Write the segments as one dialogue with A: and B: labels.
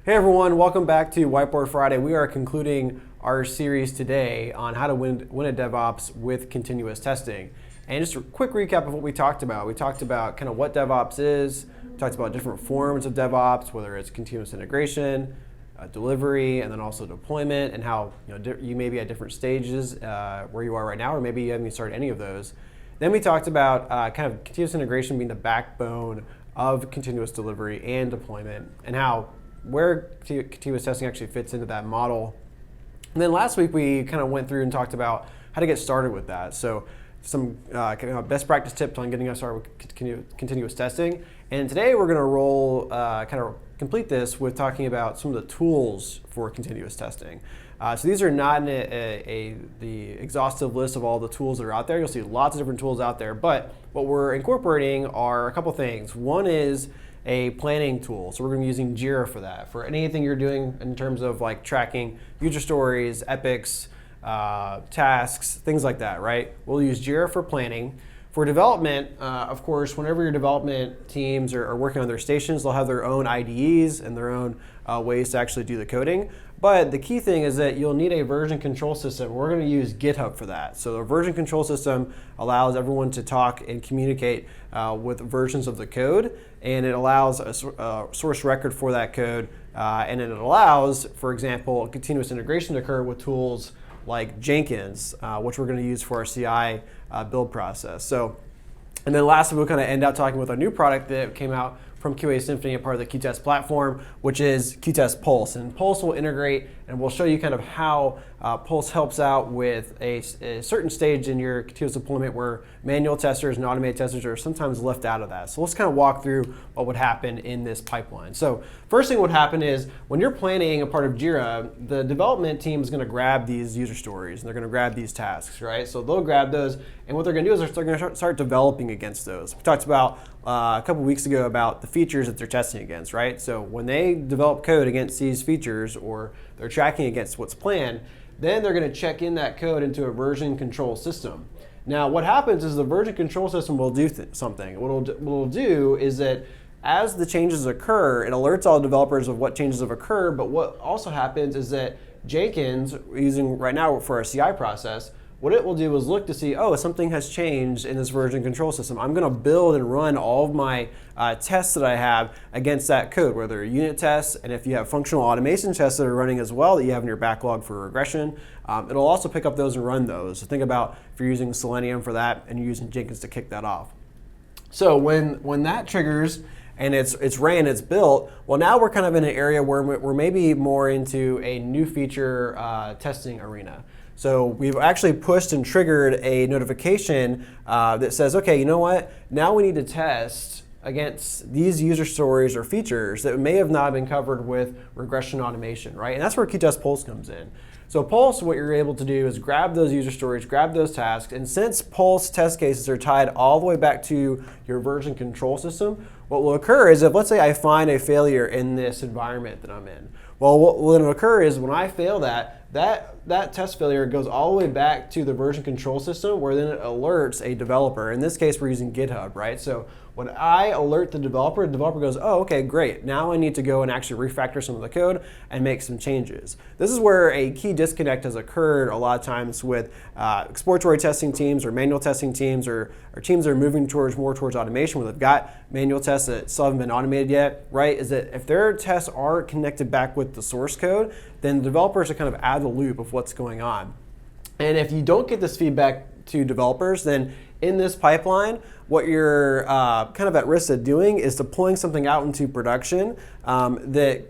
A: Hey everyone, welcome back to Whiteboard Friday. We are concluding our series today on how to win at DevOps with continuous testing. And just a quick recap of what we talked about. We talked about kind of what DevOps is, we talked about different forms of DevOps, whether it's continuous integration, delivery, and then also deployment, and how you may be at different stages where you are right now, or maybe you haven't even started any of those. Then we talked about kind of continuous integration being the backbone of continuous delivery and deployment, and how where continuous testing actually fits into that model. And then last week we kind of went through and talked about how to get started with that. So some best practice tips on getting us started with continuous testing. And today we're going to complete this with talking about some of the tools for continuous testing. So these are not the exhaustive list of all the tools that are out there. You'll see lots of different tools out there, but what we're incorporating are a couple things. One is a planning tool. So we're going to be using Jira for that. For anything you're doing in terms of like tracking user stories, epics, tasks, things like that, right? We'll use Jira for planning. For development, of course, whenever your development teams are working on their stations, they'll have their own IDEs and their own ways to actually do the coding. But the key thing is that you'll need a version control system. We're going to use GitHub for that. So the version control system allows everyone to talk and communicate with versions of the code, and it allows a source record for that code, and it allows, for example, continuous integration to occur with tools like Jenkins, which we're going to use for our CI build process. So, and then lastly, we'll kind of end out talking with our new product that came out from QASymphony, a part of the Qtest platform, which is Qtest Pulse. And Pulse will integrate, and we'll show you kind of how Pulse helps out with a certain stage in your continuous deployment where manual testers and automated testers are sometimes left out of that. So let's kind of walk through what would happen in this pipeline. So first thing would happen is when you're planning a part of Jira, the development team is going to grab these user stories and they're going to grab these tasks, right? So they'll grab those, and what they're going to do is they're going to start developing against those. We talked about a couple weeks ago about the features that they're testing against, right? So when they develop code against these features or they're tracking against what's planned, then they're going to check in that code into a version control system. Now what happens is the version control system will do something. What it'll do is that as the changes occur, it alerts all developers of what changes have occurred, but what also happens is that Jenkins, using right now for our CI process, what it will do is look to see, oh, something has changed in this version control system. I'm going to build and run all of my tests that I have against that code, whether they're unit tests, and if you have functional automation tests that are running as well that you have in your backlog for regression, it'll also pick up those and run those. So think about if you're using Selenium for that and you're using Jenkins to kick that off. So when that triggers and it's ran, it's built, well, now we're kind of in an area where we're maybe more into a new feature testing arena. So we've actually pushed and triggered a notification that says, okay, you know what? Now we need to test against these user stories or features that may have not been covered with regression automation, right? And that's where Qtest Pulse comes in. So Pulse, what you're able to do is grab those user stories, grab those tasks, and since Pulse test cases are tied all the way back to your version control system, what will occur is if, let's say I find a failure in this environment that I'm in, well, what will occur is when I fail that test failure goes all the way back to the version control system where then it alerts a developer. In this case, we're using GitHub, right? So when I alert the developer goes, oh, okay, great. Now I need to go and actually refactor some of the code and make some changes. This is where a key disconnect has occurred a lot of times with exploratory testing teams or manual testing teams or teams that are moving more towards automation where they've got manual tests that still haven't been automated yet, right? Is that if their tests aren't connected back with the source code, then the developers are kind of out of the loop of what's going on. And if you don't get this feedback to developers, then in this pipeline, what you're kind of at risk of doing is deploying something out into production that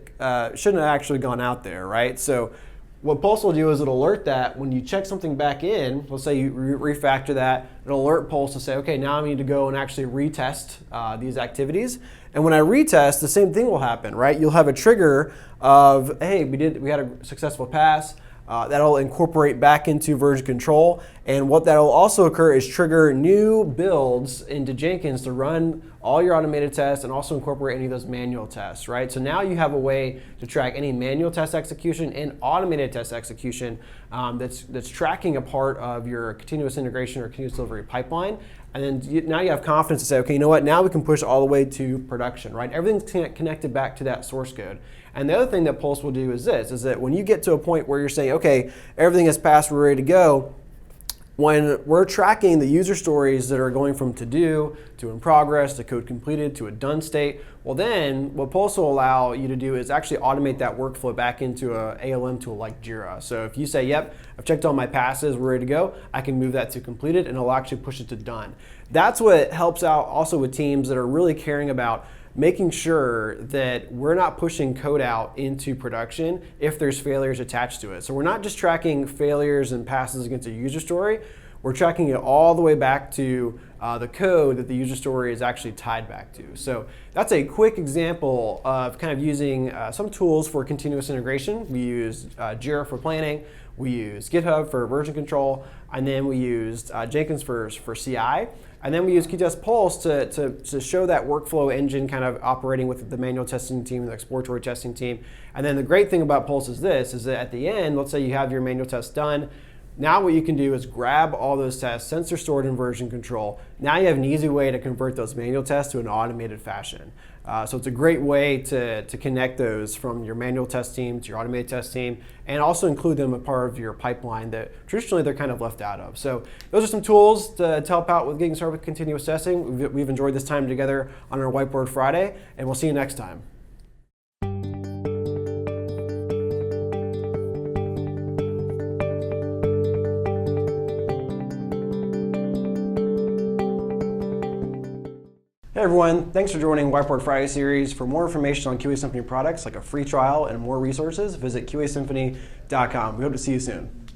A: shouldn't have actually gone out there, right? So what Pulse will do is it'll alert that when you check something back in, let's say you refactor that, it'll alert Pulse to say, okay, now I need to go and actually retest these activities. And when I retest, the same thing will happen, right? You'll have a trigger of, hey, we had a successful pass. That'll incorporate back into version control. And what that'll also occur is trigger new builds into Jenkins to run all your automated tests and also incorporate any of those manual tests, right? So now you have a way to track any manual test execution and automated test execution that's tracking a part of your continuous integration or continuous delivery pipeline. And then now you have confidence to say, okay, you know what, now we can push all the way to production, right? Everything's connected back to that source code. And the other thing that Pulse will do is this, is that when you get to a point where you're saying, okay, everything is passed, we're ready to go, when we're tracking the user stories that are going from to do, to in progress, to code completed, to a done state, well then what Pulse will allow you to do is actually automate that workflow back into a ALM tool like Jira. So if you say, yep, I've checked all my passes, we're ready to go, I can move that to completed and it'll actually push it to done. That's what helps out also with teams that are really caring about making sure that we're not pushing code out into production if there's failures attached to it. So we're not just tracking failures and passes against a user story, we're tracking it all the way back to the code that the user story is actually tied back to. So that's a quick example of kind of using some tools for continuous integration. We use Jira for planning, we use GitHub for version control, and then we used Jenkins for CI. And then we use QTest Pulse to show that workflow engine kind of operating with the manual testing team and the exploratory testing team. And then the great thing about Pulse is this, is that at the end, let's say you have your manual test done, now what you can do is grab all those tests, since they're stored in version control. Now you have an easy way to convert those manual tests to an automated fashion. So it's a great way to connect those from your manual test team to your automated test team, and also include them as part of your pipeline that traditionally they're kind of left out of. So those are some tools to help out with getting started with continuous testing. We've enjoyed this time together on our Whiteboard Friday, and we'll see you next time. Hey everyone, thanks for joining Whiteboard Friday series. For more information on QASymphony products like a free trial and more resources, visit QASymphony.com. We hope to see you soon.